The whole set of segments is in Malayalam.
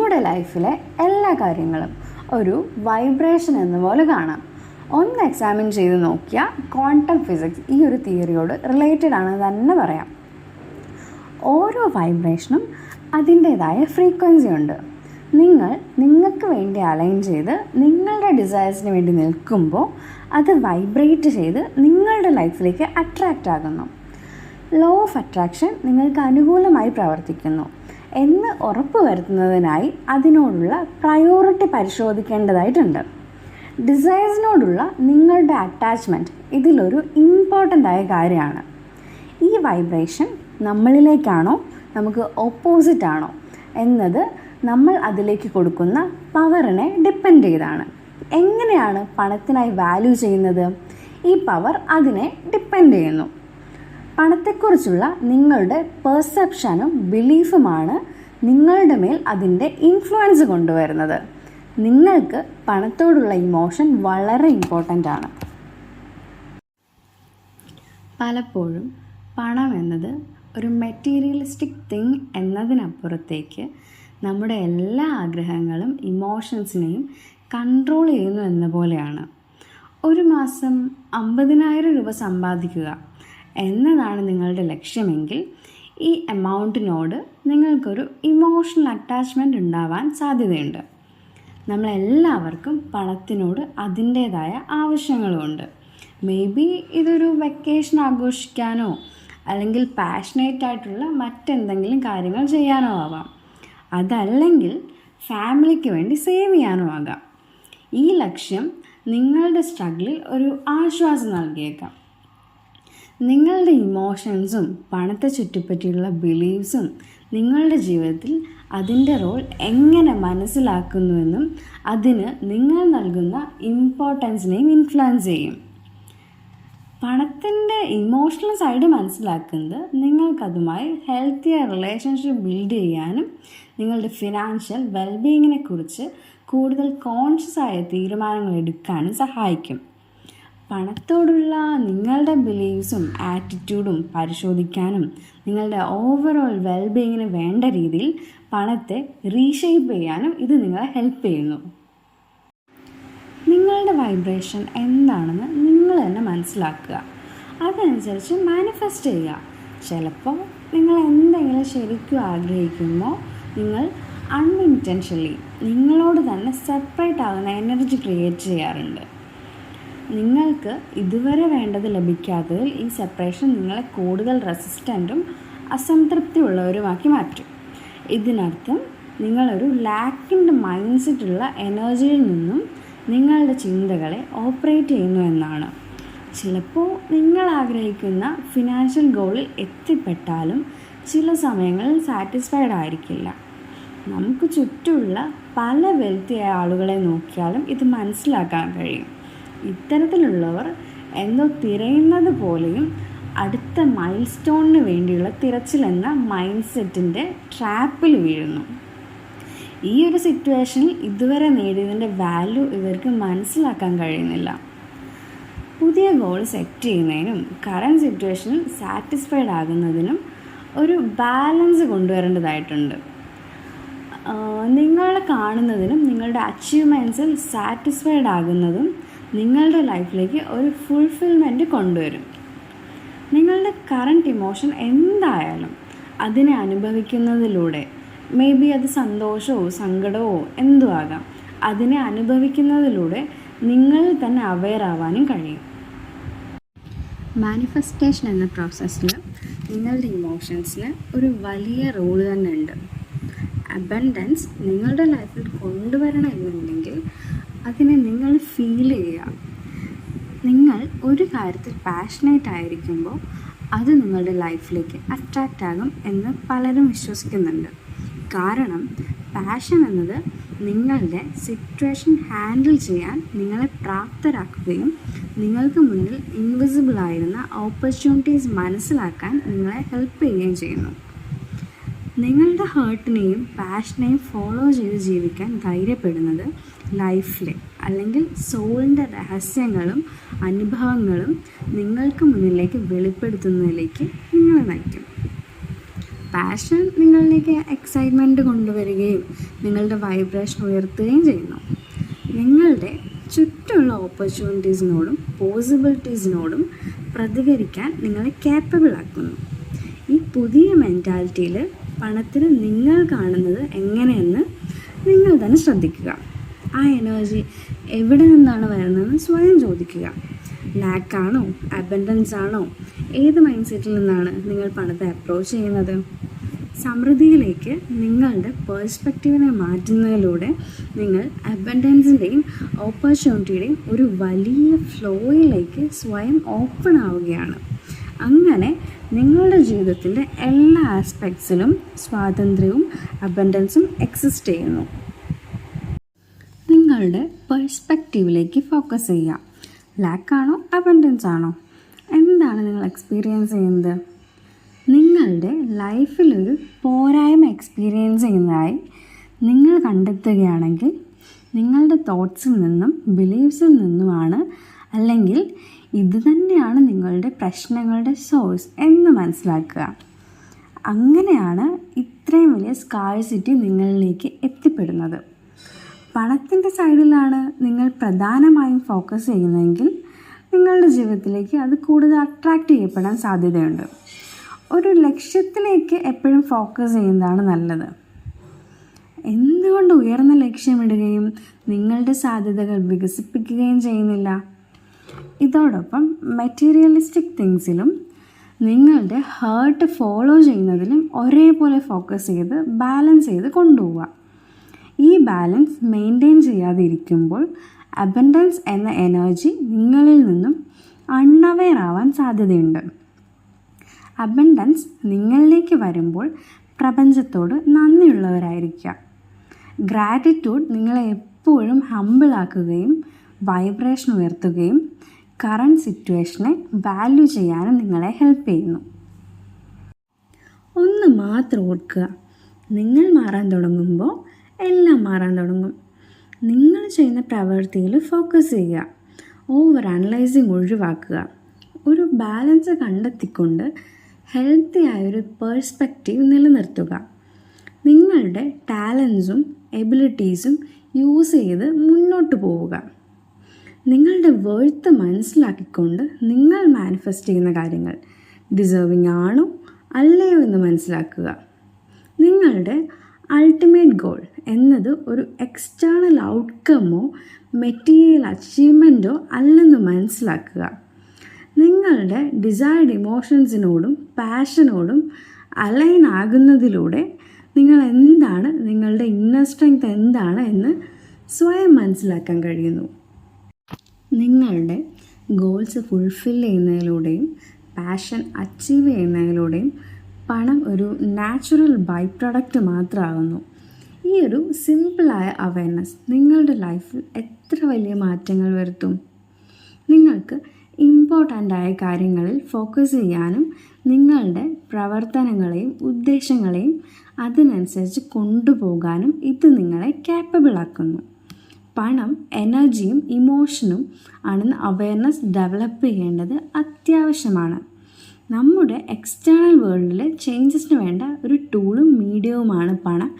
നമ്മുടെ ലൈഫിലെ എല്ലാ കാര്യങ്ങളും ഒരു വൈബ്രേഷൻ എന്ന പോലെ കാണാം. ഒന്ന് എക്സാമിൻ ചെയ്ത് നോക്കിയാൽ ക്വാണ്ടം ഫിസിക്സ് ഈ ഒരു തിയറിയോട് റിലേറ്റഡ് ആണെന്ന് തന്നെ പറയാം. ഓരോ വൈബ്രേഷനും അതിൻ്റേതായ ഫ്രീക്വൻസി ഉണ്ട്. നിങ്ങൾക്ക് വേണ്ടി അലൈൻ ചെയ്ത് നിങ്ങളുടെ ഡിസയേഴ്സിന് വേണ്ടി നിൽക്കുമ്പോൾ അത് വൈബ്രേറ്റ് ചെയ്ത് നിങ്ങളുടെ ലൈഫിലേക്ക് അട്രാക്റ്റ് ആകുന്നു. ലോ ഓഫ് അട്രാക്ഷൻ നിങ്ങൾക്ക് അനുകൂലമായി പ്രവർത്തിക്കുന്നു എന്ന് ഉറപ്പുവരുത്തുന്നതിനായി അതിനോടുള്ള പ്രയോറിറ്റി പരിശോധിക്കേണ്ടതായിട്ടുണ്ട്. ഡിസയേഴ്സിനോടുള്ള നിങ്ങളുടെ അറ്റാച്ച്മെൻറ്റ് ഇതിലൊരു ഇമ്പോർട്ടൻ്റ് ആയ കാര്യമാണ്. ഈ വൈബ്രേഷൻ നമ്മളിലേക്കാണോ നമുക്ക് ഓപ്പോസിറ്റ് ആണോ എന്നത് നമ്മൾ അതിലേക്ക് കൊടുക്കുന്ന പവറിനെ ഡിപ്പെൻഡ് ചെയ്താണ്. എങ്ങനെയാണ് പണത്തിനായി വാല്യൂ ചെയ്യുന്നത്? ഈ പവർ അതിനെ ഡിപ്പെൻഡ് ചെയ്യുന്നു. പണത്തെക്കുറിച്ചുള്ള നിങ്ങളുടെ പെർസെപ്ഷനും ബിലീഫുമാണ് നിങ്ങളുടെ മേൽ അതിൻ്റെ ഇൻഫ്ലുവൻസ് കൊണ്ടുവരുന്നത്. നിങ്ങൾക്ക് പണത്തോടുള്ള ഇമോഷൻ വളരെ ഇമ്പോർട്ടൻ്റ് ആണ്. പലപ്പോഴും പണം എന്നത് ഒരു മെറ്റീരിയലിസ്റ്റിക് തിങ് എന്നതിനപ്പുറത്തേക്ക് നമ്മുടെ എല്ലാ ആഗ്രഹങ്ങളും ഇമോഷൻസിനെയും കൺട്രോൾ ചെയ്യുന്നു എന്ന പോലെയാണ്. ഒരു മാസം 50,000 രൂപ സമ്പാദിക്കുക എന്നതാണ് നിങ്ങളുടെ ലക്ഷ്യമെങ്കിൽ ഈ എമൗണ്ടിനോട് നിങ്ങൾക്കൊരു ഇമോഷണൽ അറ്റാച്ച്മെൻറ്റ് ഉണ്ടാവാൻ സാധ്യതയുണ്ട്. നമ്മളെല്ലാവർക്കും പണത്തിനോട് അതിൻ്റേതായ ആവശ്യങ്ങളുമുണ്ട്. മേ ബി ഇതൊരു വെക്കേഷൻ ആഘോഷിക്കാനോ അല്ലെങ്കിൽ പാഷനേറ്റ് ആയിട്ടുള്ള മറ്റെന്തെങ്കിലും കാര്യങ്ങൾ ചെയ്യാനോ ആവാം. അതല്ലെങ്കിൽ ഫാമിലിക്ക് വേണ്ടി സേവ് ചെയ്യാനോ ആകാം. ഈ ലക്ഷ്യം നിങ്ങളുടെ സ്ട്രഗിളിൽ ഒരു ആശ്വാസം നൽകിയേക്കാം. നിങ്ങളുടെ ഇമോഷൻസും പണത്തെ ചുറ്റിപ്പറ്റിയുള്ള ബിലീവ്സും നിങ്ങളുടെ ജീവിതത്തിൽ അതിൻ്റെ റോൾ എങ്ങനെ മനസ്സിലാക്കുന്നുവെന്നും അതിന് നിങ്ങൾ നൽകുന്ന ഇമ്പോർട്ടൻസിനെയും ഇൻഫ്ലുവൻസ് ചെയ്യും. പണത്തിൻ്റെ ഇമോഷണൽ സൈഡ് മനസ്സിലാക്കുന്നത് നിങ്ങൾക്കതുമായി ഹെൽത്തിയർ റിലേഷൻഷിപ്പ് ബിൽഡ് ചെയ്യാനും നിങ്ങളുടെ ഫിനാൻഷ്യൽ വെൽബീയിങ്ങിനെ കുറിച്ച് കൂടുതൽ കോൺഷ്യസ് ആയ തീരുമാനങ്ങൾ എടുക്കാനും സഹായിക്കും. പണത്തോടുള്ള നിങ്ങളുടെ ബിലീവ്സും ആറ്റിറ്റ്യൂഡും പരിശോധിക്കാനും നിങ്ങളുടെ ഓവറോൾ വെൽബീയിങ്ങിന് വേണ്ട രീതിയിൽ പണത്തെ റീഷേപ്പ് ചെയ്യാനും ഇത് നിങ്ങളെ ഹെൽപ്പ് ചെയ്യുന്നു. നിങ്ങളുടെ വൈബ്രേഷൻ എന്താണെന്ന് നിങ്ങൾ തന്നെ മനസ്സിലാക്കുക. അതനുസരിച്ച് മാനിഫെസ്റ്റ് ചെയ്യുക. ചിലപ്പോൾ നിങ്ങൾ എന്തെങ്കിലും ശരിക്കും ആഗ്രഹിക്കുമ്പോൾ നിങ്ങൾ അൺഇൻറ്റൻഷനലി നിങ്ങളോട് തന്നെ സെപ്പറേറ്റ് ആകുന്ന എനർജി ക്രിയേറ്റ് ചെയ്യാറുണ്ട്. നിങ്ങൾക്ക് ഇതുവരെ വേണ്ടത് ലഭിക്കാത്തതിൽ ഈ സെപ്പറേഷൻ നിങ്ങളെ കൂടുതൽ റെസിസ്റ്റൻറ്റും അസംതൃപ്തിയുള്ളവരുമാക്കി മാറ്റും. ഇതിനർത്ഥം നിങ്ങളൊരു ലാക്കിൻ്റെ മൈൻഡ് സെറ്റുള്ള എനർജിയിൽ നിന്നും നിങ്ങളുടെ ചിന്തകളെ ഓപ്പറേറ്റ് ചെയ്യുന്നു എന്നാണ്. ചിലപ്പോൾ നിങ്ങൾ ആഗ്രഹിക്കുന്ന ഫിനാൻഷ്യൽ ഗോളിൽ എത്തിപ്പെട്ടാലും ചില സമയങ്ങളിൽ സാറ്റിസ്ഫൈഡ് ആയിരിക്കില്ല. നമുക്ക് ചുറ്റുമുള്ള പല വെൽത്തിയായ ആളുകളെ നോക്കിയാലും ഇത് മനസ്സിലാക്കാൻ കഴിയും. ഇത്തരത്തിലുള്ളവർ എന്തോ തിരയുന്നത് പോലെയും അടുത്ത മൈൽ സ്റ്റോണിന് വേണ്ടിയുള്ള തിരച്ചിലെന്ന മൈൻഡ് സെറ്റിൻ്റെ ട്രാപ്പിൽ വീഴുന്നു. ഈ ഒരു സിറ്റുവേഷനിൽ ഇതുവരെ നേടിയതിൻ്റെ വാല്യൂ ഇവർക്ക് മനസ്സിലാക്കാൻ കഴിയുന്നില്ല. പുതിയ ഗോൾ സെറ്റ് ചെയ്യുന്നതിനും കറൻറ്റ് സിറ്റുവേഷനിൽ സാറ്റിസ്ഫൈഡ് ആകുന്നതിനും ഒരു ബാലൻസ് കൊണ്ടുവരേണ്ടതായിട്ടുണ്ട്. നിങ്ങളെ കാണുന്നതിനും നിങ്ങളുടെ അച്ചീവ്മെൻറ്റ്സിൽ സാറ്റിസ്ഫൈഡ് ആകുന്നതും നിങ്ങളുടെ ലൈഫിലേക്ക് ഒരു ഫുൾഫിൽമെൻറ്റ് കൊണ്ടുവരും. നിങ്ങളുടെ കറൻറ്റ് ഇമോഷൻ എന്തായാലും അതിനെ അനുഭവിക്കുന്നതിലൂടെ, മേ ബി അത് സന്തോഷമോ സങ്കടമോ എന്തും ആകാം, അതിനെ അനുഭവിക്കുന്നതിലൂടെ നിങ്ങൾ തന്നെ അവെയർ ആവാനും കഴിയും. മാനിഫെസ്റ്റേഷൻ എന്ന പ്രോസസ്സിൽ നിങ്ങളുടെ ഇമോഷൻസിന് ഒരു വലിയ റോൾ തന്നെ ഉണ്ട്. അബൻഡൻസ് നിങ്ങളുടെ ലൈഫിൽ കൊണ്ടുവരണമെന്നുണ്ടെങ്കിൽ അതിനെ നിങ്ങൾ ഫീൽ ചെയ്യുക. നിങ്ങൾ ഒരു കാര്യത്തിൽ പാഷനേറ്റ് ആയിരിക്കുമ്പോൾ അത് നിങ്ങളുടെ ലൈഫിലേക്ക് അട്രാക്റ്റ് ആകും എന്ന് പലരും വിശ്വസിക്കുന്നുണ്ട്. കാരണം പാഷൻ എന്നത് നിങ്ങളുടെ സിറ്റുവേഷൻ ഹാൻഡിൽ ചെയ്യാൻ നിങ്ങളെ പ്രാപ്തരാക്കുകയും നിങ്ങൾക്ക് മുന്നിൽ ഇൻവിസിബിൾ ആയിരുന്ന ഓപ്പർച്യൂണിറ്റീസ് മനസ്സിലാക്കാൻ നിങ്ങളെ ഹെൽപ്പ് ചെയ്യുകയും ചെയ്യുന്നു. നിങ്ങളുടെ ഹേർട്ടിനെയും പാഷനെയും ഫോളോ ചെയ്ത് ജീവിക്കാൻ ധൈര്യപ്പെടുന്നത് ലൈഫിലെ അല്ലെങ്കിൽ സോളിൻ്റെ രഹസ്യങ്ങളും അനുഭവങ്ങളും നിങ്ങൾക്ക് മുന്നിലേക്ക് വെളിപ്പെടുത്തുന്നതിലേക്ക് നിങ്ങളെ നയിക്കും. പാഷൻ നിങ്ങളിലേക്ക് എക്സൈറ്റ്മെൻറ്റ് കൊണ്ടുവരികയും നിങ്ങളുടെ വൈബ്രേഷൻ ഉയർത്തുകയും ചെയ്യുന്നു. നിങ്ങളുടെ ചുറ്റുമുള്ള ഓപ്പർച്യൂണിറ്റീസിനോടും പോസിബിലിറ്റീസിനോടും പ്രതികരിക്കാൻ നിങ്ങളെ കേപ്പബിൾ ആക്കുന്നു. ഈ പുതിയ മെൻറ്റാലിറ്റിയിൽ പണത്തിന് നിങ്ങൾ കാണുന്നത് എങ്ങനെയെന്ന് നിങ്ങൾ തന്നെ ശ്രദ്ധിക്കുക. ആ എനർജി എവിടെ നിന്നാണ് വരുന്നതെന്ന് സ്വയം ചോദിക്കുക. ലാക്കാണോ, അബൻഡൻസ് ആണോ, ഏത് മൈൻഡ് സെറ്റിൽ നിന്നാണ് നിങ്ങൾ പണത്തെ അപ്രോച്ച് ചെയ്യുന്നത്? സമൃദ്ധിയിലേക്ക് നിങ്ങളുടെ പേഴ്സ്പെക്റ്റീവിനെ മാറ്റുന്നതിലൂടെ നിങ്ങൾ അബൻഡൻസിൻ്റെയും ഓപ്പർച്യൂണിറ്റിയുടെയും ഒരു വലിയ ഫ്ലോയിലേക്ക് സ്വയം ഓപ്പൺ ആവുകയാണ്. അങ്ങനെ നിങ്ങളുടെ ജീവിതത്തിൻ്റെ എല്ലാ ആസ്പെക്ട്സിലും സ്വാതന്ത്ര്യവും അബൻഡൻസും എക്സിസ്റ്റ് ചെയ്യുന്നു. നിങ്ങളുടെ പേഴ്സ്പെക്റ്റീവിലേക്ക് ഫോക്കസ് ചെയ്യുക. ലാക്കാണോ, അബൻഡൻസ് ആണോ, എന്താണ് നിങ്ങൾ എക്സ്പീരിയൻസ് ചെയ്യുന്നത്? നിങ്ങളുടെ ലൈഫിലൊരു പോരായ്മ എക്സ്പീരിയൻസ് ചെയ്യുന്നതായി നിങ്ങൾ കണ്ടെത്തുകയാണെങ്കിൽ നിങ്ങളുടെ തോട്ട്സിൽ നിന്നും ബിലീഫ്സിൽ നിന്നുമാണ്, അല്ലെങ്കിൽ ഇത് തന്നെയാണ് നിങ്ങളുടെ പ്രശ്നങ്ങളുടെ സോഴ്സ് എന്ന് മനസ്സിലാക്കുക. അങ്ങനെയാണ് ഇത്രയും വലിയ സ്കാർസിറ്റി നിങ്ങളിലേക്ക് എത്തിപ്പെടുന്നത്. പണത്തിൻ്റെ സൈഡിലാണ് നിങ്ങൾ പ്രധാനമായും ഫോക്കസ് ചെയ്യുന്നതെങ്കിൽ നിങ്ങളുടെ ജീവിതത്തിലേക്ക് അത് കൂടുതൽ അട്രാക്റ്റ് ചെയ്യപ്പെടാൻ സാധ്യതയുണ്ട്. ഒരു ലക്ഷ്യത്തിലേക്ക് എപ്പോഴും ഫോക്കസ് ചെയ്യുന്നതാണ് നല്ലത്. എന്തുകൊണ്ട് ഉയർന്ന ലക്ഷ്യമിടുകയും നിങ്ങളുടെ സാധ്യതകൾ വികസിപ്പിക്കുകയും ചെയ്യുന്നില്ല? ഇതോടൊപ്പം മെറ്റീരിയലിസ്റ്റിക് തിങ്സിലും നിങ്ങളുടെ ഹേർട്ട് ഫോളോ ചെയ്യുന്നതിലും ഒരേപോലെ ഫോക്കസ് ചെയ്ത് ബാലൻസ് ചെയ്ത് കൊണ്ടുപോവുക. ഈ ബാലൻസ് മെയിൻറ്റെയിൻ ചെയ്യാതെ ഇരിക്കുമ്പോൾ അബൻഡൻസ് എന്ന എനർജി നിങ്ങളിൽ നിന്നും അൺഅവെയർ ആവാൻ സാധ്യതയുണ്ട്. അബൻഡൻസ് നിങ്ങളിലേക്ക് വരുമ്പോൾ പ്രപഞ്ചത്തോട് നന്ദിയുള്ളവരായിരിക്കുക. ഗ്രാറ്റിറ്റ്യൂഡ് നിങ്ങളെ എപ്പോഴും ഹമ്പിളാക്കുകയും വൈബ്രേഷൻ ഉയർത്തുകയും കറണ്ട് സിറ്റുവേഷനെ വാല്യൂ ചെയ്യാനും നിങ്ങളെ ഹെൽപ്പ് ചെയ്യുന്നു. ഒന്ന് മാത്രം ഓർക്കുക, നിങ്ങൾ മാറാൻ തുടങ്ങുമ്പോൾ എല്ലാം മാറാൻ തുടങ്ങും. നിങ്ങൾ ചെയ്യുന്ന പ്രവൃത്തിയിൽ ഫോക്കസ് ചെയ്യുക. ഓവർ അനലൈസിങ് ഒഴിവാക്കുക. ഒരു ബാലൻസ് കണ്ടെത്തിക്കൊണ്ട് ഹെൽത്തി ആയൊരു പേഴ്സ്പെക്റ്റീവ് നിലനിർത്തുക. നിങ്ങളുടെ ടാലൻസും എബിലിറ്റീസും യൂസ് ചെയ്ത് മുന്നോട്ട് പോവുക. നിങ്ങളുടെ വേർത്ത് മനസ്സിലാക്കിക്കൊണ്ട് നിങ്ങൾ മാനിഫെസ്റ്റ് ചെയ്യുന്ന കാര്യങ്ങൾ ഡിസേർവിംഗ് ആണോ അല്ലയോ എന്ന് മനസ്സിലാക്കുക. നിങ്ങളുടെ അൾട്ടിമേറ്റ് ഗോൾ എന്നത് ഒരു എക്സ്റ്റേണൽ ഔട്ട്കമോ മെറ്റീരിയൽ അച്ചീവ്മെൻറ്റോ അല്ലെന്ന് മനസ്സിലാക്കുക. നിങ്ങളുടെ ഡിസൈർഡ് ഇമോഷൻസിനോടും പാഷനോടും അലൈൻ ആകുന്നതിലൂടെ നിങ്ങൾ എന്താണ്, നിങ്ങളുടെ ഇന്നർ സ്ട്രെങ്ത് എന്താണ് എന്ന് സ്വയം മനസ്സിലാക്കാൻ കഴിയുന്നു. നിങ്ങളുടെ ഗോൾസ് ഫുൾഫിൽ ചെയ്യുന്നതിലൂടെയും പാഷൻ അച്ചീവ് ചെയ്യുന്നതിലൂടെയും പണം ഒരു നാച്ചുറൽ ബൈ പ്രൊഡക്റ്റ് മാത്രമാകുന്നു. ഈ ഒരു സിമ്പിളായ അവയർനെസ് നിങ്ങളുടെ ലൈഫിൽ എത്ര വലിയ മാറ്റങ്ങൾ വരുത്തും? നിങ്ങൾക്ക് ഇമ്പോർട്ടൻ്റായ കാര്യങ്ങളിൽ ഫോക്കസ് ചെയ്യാനും നിങ്ങളുടെ പ്രവർത്തനങ്ങളെയും ഉദ്ദേശങ്ങളെയും അതിനനുസരിച്ച് കൊണ്ടുപോകാനും ഇത് നിങ്ങളെ കേപ്പബിൾ ആക്കുന്നു. പണം എനർജിയും ഇമോഷനും ആണെന്ന് അവയർനെസ് ഡെവലപ്പ് ചെയ്യേണ്ടത് അത്യാവശ്യമാണ്. നമ്മുടെ എക്സ്റ്റേണൽ വേൾഡിലെ ചേഞ്ചസിന് വേണ്ട ഒരു ടൂളും മീഡിയവുമാണ് പണം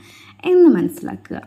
എന്ന് മനസ്സിലാക്കുക.